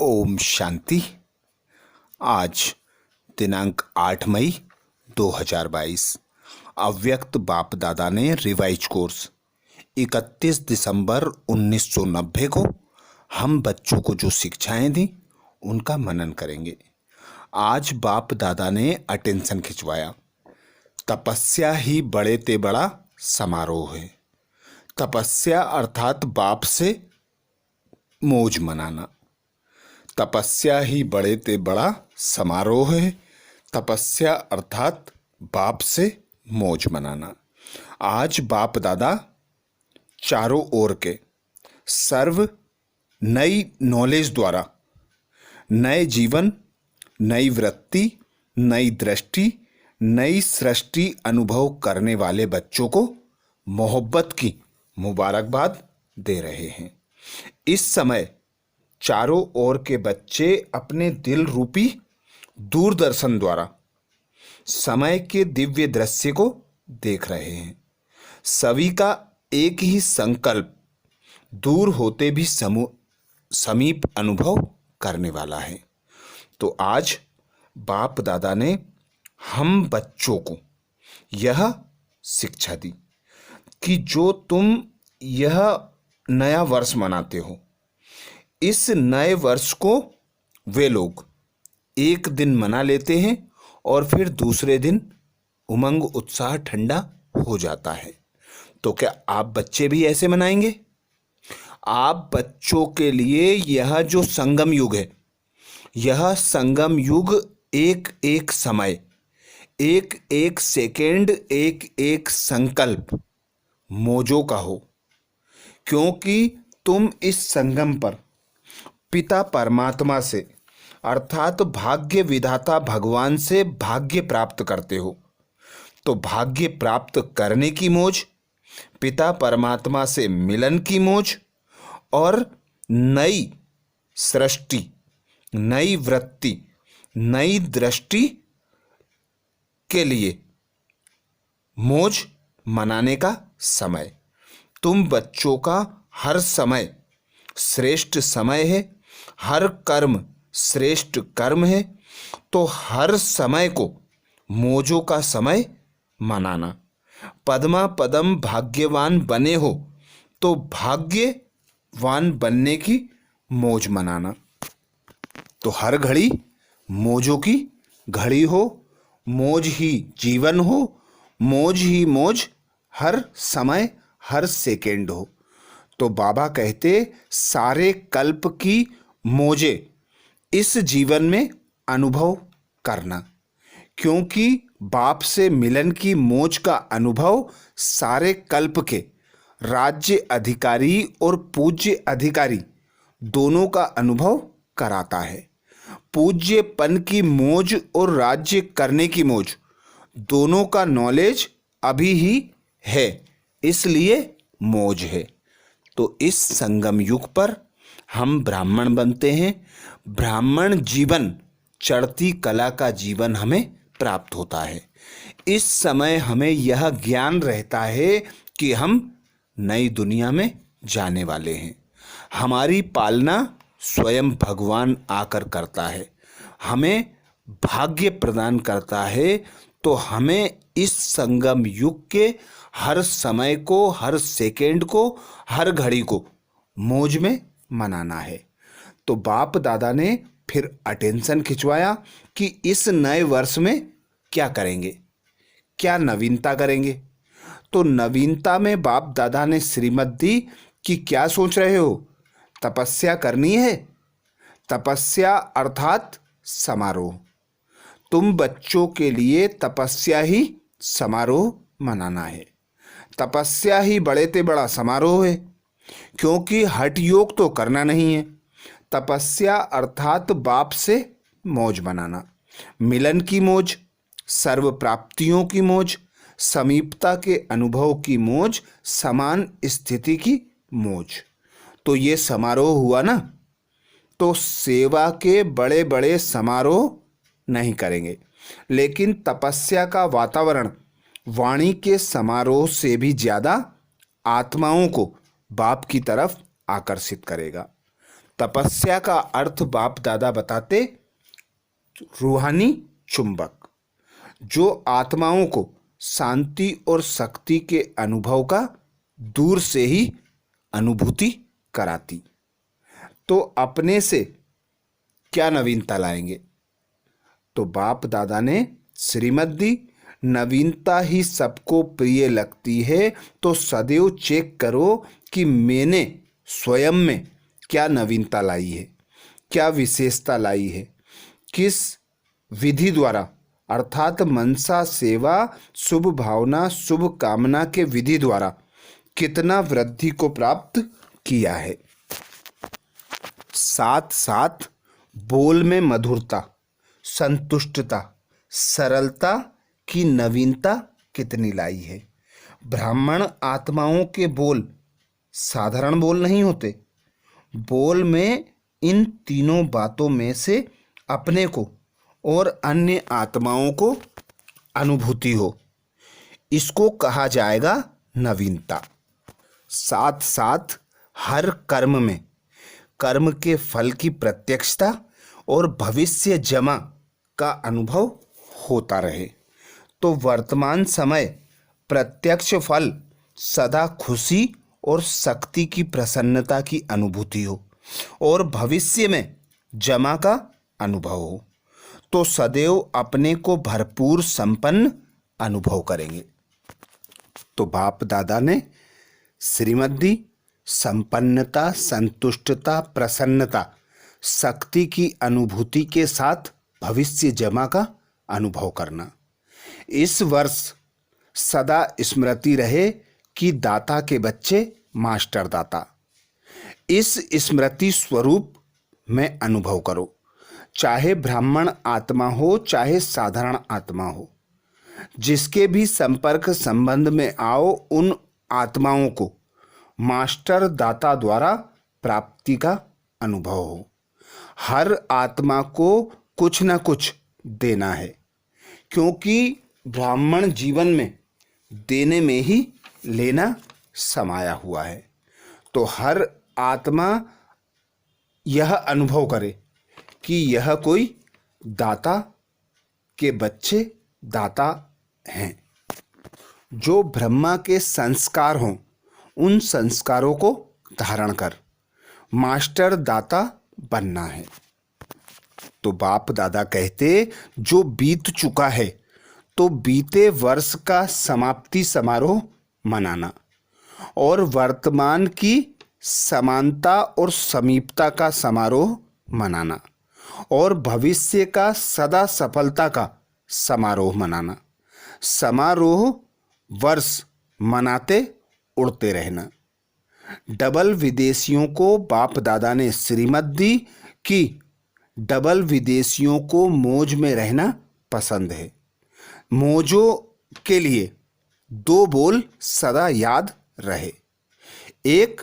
ओम शांति। आज दिनांक 8 मई 2022। अव्यक्त बाप दादा ने रिवाइज कोर्स 31 दिसंबर 1990 को हम बच्चों को जो शिक्षाएं दी उनका मनन करेंगे। आज बाप दादा ने अटेंशन खिंचवाया। तपस्या ही बड़े ते बड़ा समारोह है। तपस्या अर्थात बाप से मौज मनाना। तपस्या ही बड़े ते बड़ा समारोह है। तपस्या अर्थात बाप से मौज मनाना। आज बाप दादा चारों ओर के सर्व नई नॉलेज द्वारा नए जीवन, नई वृत्ति, नई दृष्टि, नई सृष्टि अनुभव करने वाले बच्चों को मोहब्बत की मुबारकबाद दे रहे हैं। इस समय चारों ओर के बच्चे अपने दिल रूपी दूरदर्शन द्वारा समय के दिव्य दृश्य को देख रहे हैं। सभी का एक ही संकल्प दूर होते भी समीप अनुभव करने वाला है। तो आज बाप दादा ने हम बच्चों को यह शिक्षा दी कि जो तुम यह नया वर्ष मनाते हो, इस नए वर्ष को वे लोग एक दिन मना लेते हैं और फिर दूसरे दिन उमंग उत्साह ठंडा हो जाता है। तो क्या आप बच्चे भी ऐसे मनाएंगे? आप बच्चों के लिए यह जो संगम युग है, यह संगम युग एक एक समय, एक एक सेकेंड, एक एक संकल्प मौजों का हो, क्योंकि तुम इस संगम पर पिता परमात्मा से अर्थात भाग्य विधाता भगवान से भाग्य प्राप्त करते हो। तो भाग्य प्राप्त करने की मौज, पिता परमात्मा से मिलन की मौज और नई सृष्टि, नई वृत्ति, नई दृष्टि के लिए मौज मनाने का समय। तुम बच्चों का हर समय श्रेष्ठ समय है, हर कर्म श्रेष्ठ कर्म है। तो हर समय को मौजों का समय मनाना। पद्मा पदम भाग्यवान बने हो तो भाग्यवान बनने की मौज मनाना। तो हर घड़ी मौजों की घड़ी हो, मौज ही जीवन हो, मौज ही मौज हर समय, हर सेकेंड हो। तो बाबा कहते सारे कल्प की मौजे इस जीवन में अनुभव करना, क्योंकि बाप से मिलन की मौज का अनुभव सारे कल्प के राज्य अधिकारी और पूज्य अधिकारी दोनों का अनुभव कराता है। पूज्यपन की मौज और राज्य करने की मौज दोनों का नॉलेज अभी ही है, इसलिए मौज है। तो इस संगम युग पर हम ब्राह्मण बनते हैं। ब्राह्मण जीवन चढ़ती कला का जीवन हमें प्राप्त होता है। इस समय हमें यह ज्ञान रहता है कि हम नई दुनिया में जाने वाले हैं। हमारी पालना स्वयं भगवान आकर करता है, हमें भाग्य प्रदान करता है। तो हमें इस संगम युग के हर समय को, हर सेकेंड को, हर घड़ी को मौज में मनाना है। तो बाप दादा ने फिर अटेंशन खिंचवाया कि इस नए वर्ष में क्या करेंगे, क्या नवीनता करेंगे। तो नवीनता में बाप दादा ने श्रीमत दी कि क्या सोच रहे हो, तपस्या करनी है। तपस्या अर्थात समारोह। तुम बच्चों के लिए तपस्या ही समारोह मनाना है। तपस्या ही बड़े ते बड़ा समारोह है, क्योंकि हठ योग तो करना नहीं है। तपस्या अर्थात बाप से मौज मनाना, मिलन की मौज, सर्व प्राप्तियों की मौज, समीपता के अनुभव की मौज, समान स्थिति की मौज। तो ये समारोह हुआ ना। तो सेवा के बड़े बड़े समारोह नहीं करेंगे, लेकिन तपस्या का वातावरण वाणी के समारोह से भी ज्यादा आत्माओं को बाप की तरफ आकर्षित करेगा। तपस्या का अर्थ बाप दादा बताते रूहानी चुंबक, जो आत्माओं को शांति और शक्ति के अनुभव का दूर से ही अनुभूति कराती। तो अपने से क्या नवीनता लाएंगे? तो बाप दादा ने श्रीमत दी, नवीनता ही सबको प्रिय लगती है, तो सदैव चेक करो कि मैंने स्वयं में क्या नवीनता लाई है, क्या विशेषता लाई है, किस विधि द्वारा अर्थात मनसा सेवा शुभ भावना शुभ कामना के विधि द्वारा कितना वृद्धि को प्राप्त किया है। साथ साथ बोल में मधुरता, संतुष्टता, सरलता की नवीनता कितनी लाई है। ब्राह्मण आत्माओं के बोल साधारण बोल नहीं होते। बोल में इन तीनों बातों में से अपने को और अन्य आत्माओं को अनुभूति हो, इसको कहा जाएगा नवीनता। साथ साथ हर कर्म में कर्म के फल की प्रत्यक्षता और भविष्य जमा का अनुभव होता रहे, तो वर्तमान समय प्रत्यक्ष फल सदा खुशी और शक्ति की प्रसन्नता की अनुभूति हो, और भविष्य में जमा का अनुभव हो, तो सदैव अपने को भरपूर संपन्न अनुभव करेंगे। तो बाप दादा ने श्रीमत दी, संपन्नता, संतुष्टता, प्रसन्नता, शक्ति की अनुभूति के साथ भविष्य जमा का अनुभव करना। इस वर्ष सदा स्मृति रहे कि दाता के बच्चे मास्टर दाता। इस स्मृति स्वरूप में अनुभव करो, चाहे ब्राह्मण आत्मा हो चाहे साधारण आत्मा हो। जिसके भी संपर्क संबंध में आओ, उन आत्माओं को मास्टर दाता द्वारा प्राप्ति का अनुभव हो। हर आत्मा को कुछ न कुछ देना है, क्योंकि ब्राह्मण जीवन में देने में ही लेना समाया हुआ है। तो हर आत्मा यह अनुभव करे कि यह कोई दाता के बच्चे दाता हैं। जो ब्रह्मा के संस्कार हों, उन संस्कारों को धारण कर मास्टर दाता बनना है। तो बाप दादा कहते, जो बीत चुका है तो बीते वर्ष का समाप्ति समारोह मनाना, और वर्तमान की समानता और समीपता का समारोह मनाना, और भविष्य का सदा सफलता का समारोह मनाना। समारोह वर्ष मनाते उड़ते रहना। डबल विदेशियों को बाप दादा ने श्रीमत दी कि डबल विदेशियों को मौज में रहना पसंद है। मौजों के लिए दो बोल सदा याद रहे, एक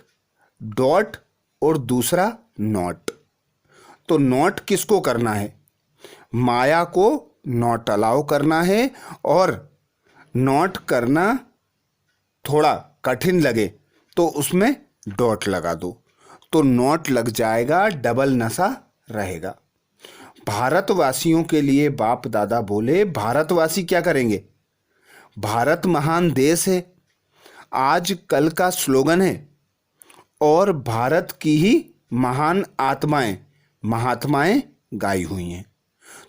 डॉट और दूसरा नॉट। तो नॉट किसको करना है? माया को नॉट अलाउ करना है, और नॉट करना थोड़ा कठिन लगे तो उसमें डॉट लगा दो, तो नॉट लग जाएगा, डबल नशा रहेगा। भारतवासियों के लिए बाप दादा बोले, भारतवासी क्या करेंगे? भारत महान देश है, आज कल का स्लोगन है, और भारत की ही महान आत्माएं महात्माएं गाई हुई हैं।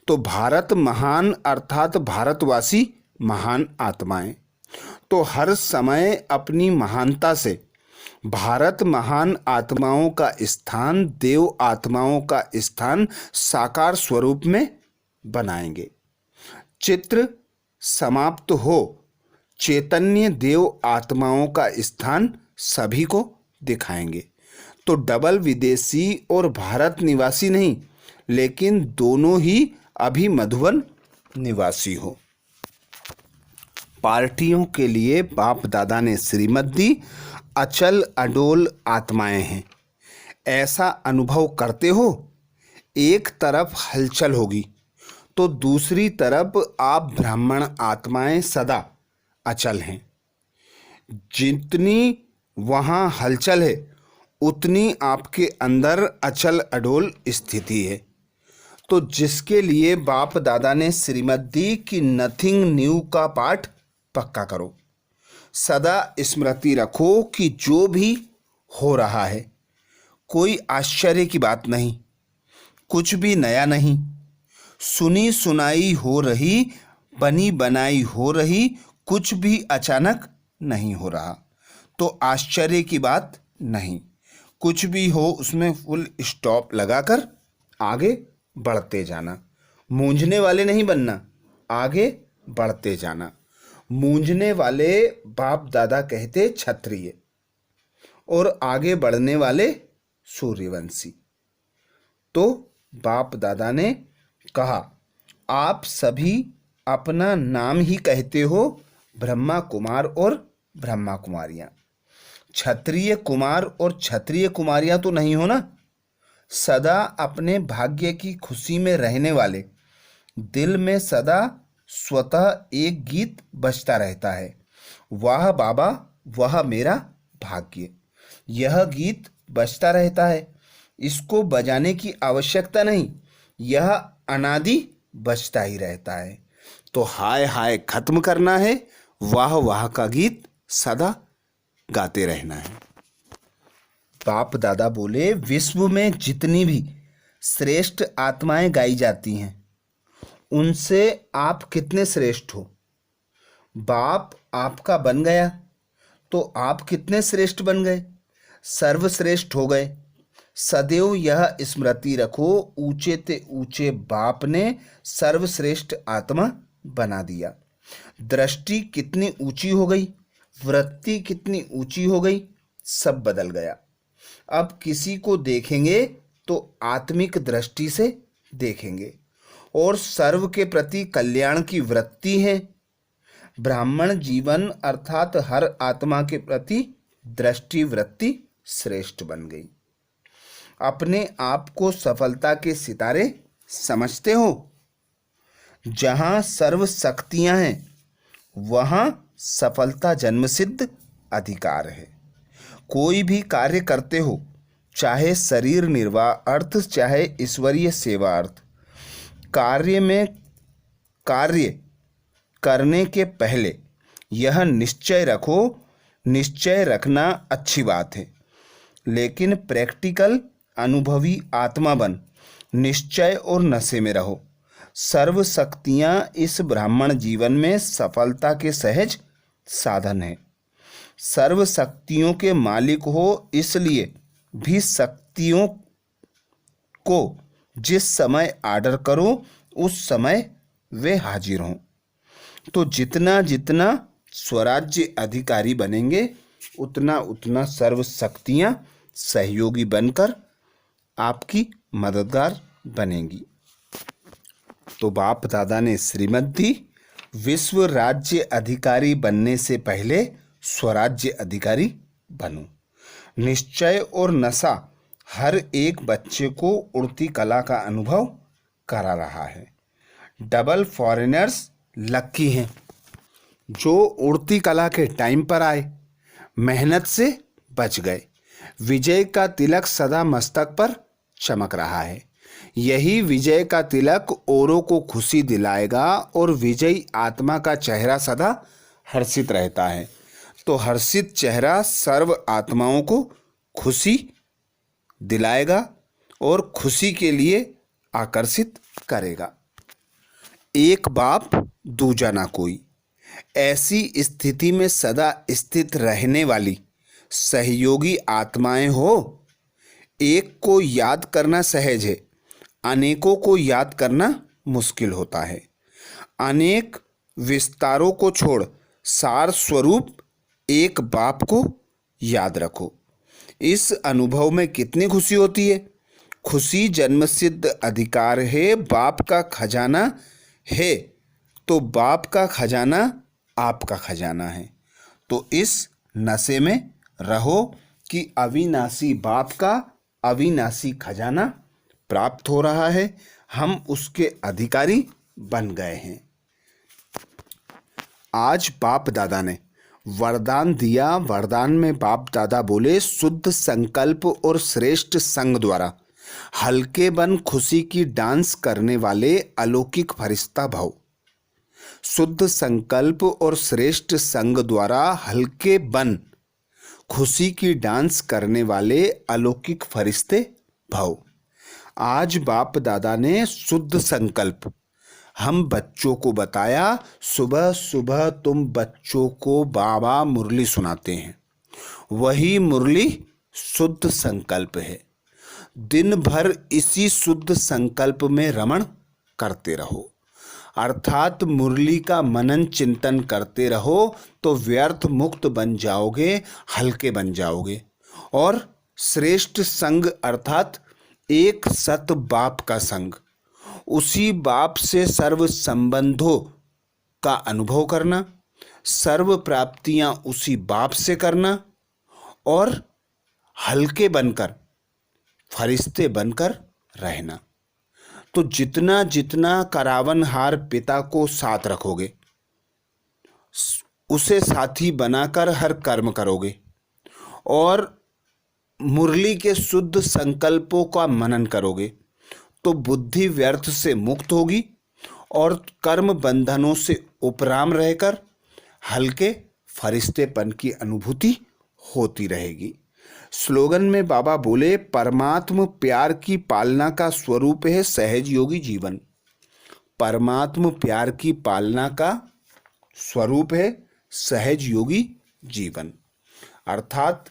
तो भारत महान अर्थात भारतवासी महान आत्माएं। तो हर समय अपनी महानता से भारत महान आत्माओं का स्थान, देव आत्माओं का स्थान साकार स्वरूप में बनाएंगे। चित्र समाप्त हो, चैतन्य देव आत्माओं का स्थान सभी को दिखाएंगे। तो डबल विदेशी और भारत निवासी नहीं, लेकिन दोनों ही अभी मधुबन निवासी हो। पार्टियों के लिए बाप दादा ने श्रीमत दी, अचल अडोल आत्माएं हैं, ऐसा अनुभव करते हो। एक तरफ हलचल होगी तो दूसरी तरफ आप ब्राह्मण आत्माएं सदा अचल हैं। जितनी वहाँ हलचल है उतनी आपके अंदर अचल अडोल स्थिति है। तो जिसके लिए बाप दादा ने श्रीमद् दी कि नथिंग न्यू का पाठ पक्का करो। सदा स्मृति रखो कि जो भी हो रहा है कोई आश्चर्य की बात नहीं, कुछ भी नया नहीं, सुनी सुनाई हो रही, बनी बनाई हो रही, कुछ भी अचानक नहीं हो रहा। तो आश्चर्य की बात नहीं, कुछ भी हो उसमें फुल स्टॉप लगाकर आगे बढ़ते जाना। मूंझने वाले नहीं बनना, आगे बढ़ते जाना। मूंझने वाले बाप दादा कहते क्षत्रिय और आगे बढ़ने वाले सूर्यवंशी। तो बाप दादा ने कहा, आप सभी अपना नाम ही कहते हो ब्रह्मा कुमार और ब्रह्मा कुमारियां। क्षत्रिय कुमार और क्षत्रिय कुमारियां तो नहीं हो ना। सदा अपने भाग्य की खुशी में रहने वाले, दिल में सदा स्वतः एक गीत बजता रहता है, वाह बाबा वह मेरा भाग्य। यह गीत बजता रहता है, इसको बजाने की आवश्यकता नहीं, यह अनादि बजता ही रहता है। तो हाय हाय खत्म करना है, वाह वाह का गीत सदा गाते रहना है। बाप दादा बोले, विश्व में जितनी भी श्रेष्ठ आत्माएं गाई जाती हैं उनसे आप कितने श्रेष्ठ हो। बाप आपका बन गया तो आप कितने श्रेष्ठ बन गए, सर्वश्रेष्ठ हो गए। सदैव यह स्मृति रखो, ऊंचे ते ऊंचे बाप ने सर्वश्रेष्ठ आत्मा बना दिया। दृष्टि कितनी ऊंची हो गई, वृत्ति कितनी ऊंची हो गई, सब बदल गया। अब किसी को देखेंगे तो आत्मिक दृष्टि से देखेंगे और सर्व के प्रति कल्याण की वृत्ति है। ब्राह्मण जीवन अर्थात हर आत्मा के प्रति दृष्टि वृत्ति श्रेष्ठ बन गई। अपने आप को सफलता के सितारे समझते हो। जहां सर्व शक्तियां हैं वहां सफलता जन्मसिद्ध अधिकार है। कोई भी कार्य करते हो, चाहे शरीर निर्वाह अर्थ चाहे ईश्वरीय सेवा अर्थ, कार्य करने के पहले यह निश्चय रखो। निश्चय रखना अच्छी बात है, लेकिन प्रैक्टिकल अनुभवी आत्मा बन निश्चय और नशे में रहो। सर्व शक्तियाँ इस ब्राह्मण जीवन में सफलता के सहज साधन है। सर्व शक्तियों के मालिक हो, इसलिए भी शक्तियों को जिस समय आर्डर करो उस समय वे हाजिर हों। तो जितना जितना स्वराज्य अधिकारी बनेंगे उतना उतना सर्व शक्तियाँ सहयोगी बनकर आपकी मददगार बनेंगी। तो बाप दादा ने श्रीमद् दी, विश्व राज्य अधिकारी बनने से पहले स्वराज्य अधिकारी बनो। निश्चय और नशा हर एक बच्चे को उड़ती कला का अनुभव करा रहा है। डबल फॉरेनर्स लक्की हैं जो उड़ती कला के टाइम पर आए, मेहनत से बच गए। विजय का तिलक सदा मस्तक पर चमक रहा है। यही विजय का तिलक औरों को खुशी दिलाएगा और विजयी आत्मा का चेहरा सदा हर्षित रहता है। तो हर्षित चेहरा सर्व आत्माओं को खुशी दिलाएगा और खुशी के लिए आकर्षित करेगा। एक बाप दूजा ना कोई, ऐसी स्थिति में सदा स्थित रहने वाली सहयोगी आत्माएं हो। एक को याद करना सहज है, अनेकों को याद करना मुश्किल होता है। अनेक विस्तारों को छोड़ सार स्वरूप एक बाप को याद रखो। इस अनुभव में कितनी खुशी होती है। खुशी जन्मसिद्ध अधिकार है, बाप का खजाना है। तो बाप का खजाना आपका खजाना है। तो इस नशे में रहो कि अविनाशी बाप का अविनाशी खजाना प्राप्त हो रहा है, हम उसके अधिकारी बन गए हैं। आज बाप दादा ने वरदान दिया। वरदान में बाप दादा बोले, शुद्ध संकल्प और श्रेष्ठ संग द्वारा हल्के बन खुशी की डांस करने वाले अलौकिक फरिश्ता भव। शुद्ध संकल्प और श्रेष्ठ संग द्वारा हल्के बन खुशी की डांस करने वाले अलौकिक फरिश्ते भव। आज बाप दादा ने शुद्ध संकल्प हम बच्चों को बताया। सुबह सुबह तुम बच्चों को बाबा मुरली सुनाते हैं, वही मुरली शुद्ध संकल्प है। दिन भर इसी शुद्ध संकल्प में रमण करते रहो, अर्थात मुरली का मनन चिंतन करते रहो तो व्यर्थ मुक्त बन जाओगे, हल्के बन जाओगे। और श्रेष्ठ संग अर्थात एक सत बाप का संग, उसी बाप से सर्व संबंधों का अनुभव करना, सर्व प्राप्तियां उसी बाप से करना और हल्के बनकर फरिश्ते बनकर रहना। तो जितना जितना करावनहार पिता को साथ रखोगे, उसे साथी बनाकर हर कर्म करोगे और मुरली के शुद्ध संकल्पों का मनन करोगे तो बुद्धि व्यर्थ से मुक्त होगी और कर्म बंधनों से उपराम रहकर हल्के फरिश्तेपन की अनुभूति होती रहेगी। स्लोगन में बाबा बोले, परमात्म प्यार की पालना का स्वरूप है सहज योगी जीवन। परमात्म प्यार की पालना का स्वरूप है सहज योगी जीवन। अर्थात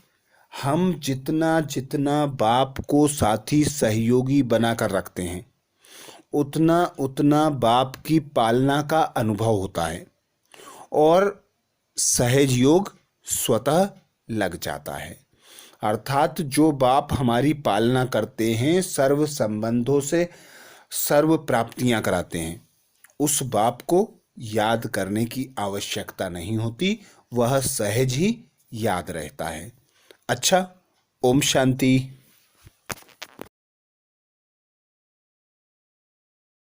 हम जितना जितना बाप को साथी सहयोगी बनाकर रखते हैं, उतना उतना बाप की पालना का अनुभव होता है और सहज योग स्वतः लग जाता है। अर्थात जो बाप हमारी पालना करते हैं, सर्व संबंधों से सर्व प्राप्तियां कराते हैं, उस बाप को याद करने की आवश्यकता नहीं होती, वह सहज ही याद रहता है। अच्छा, ओम शांति।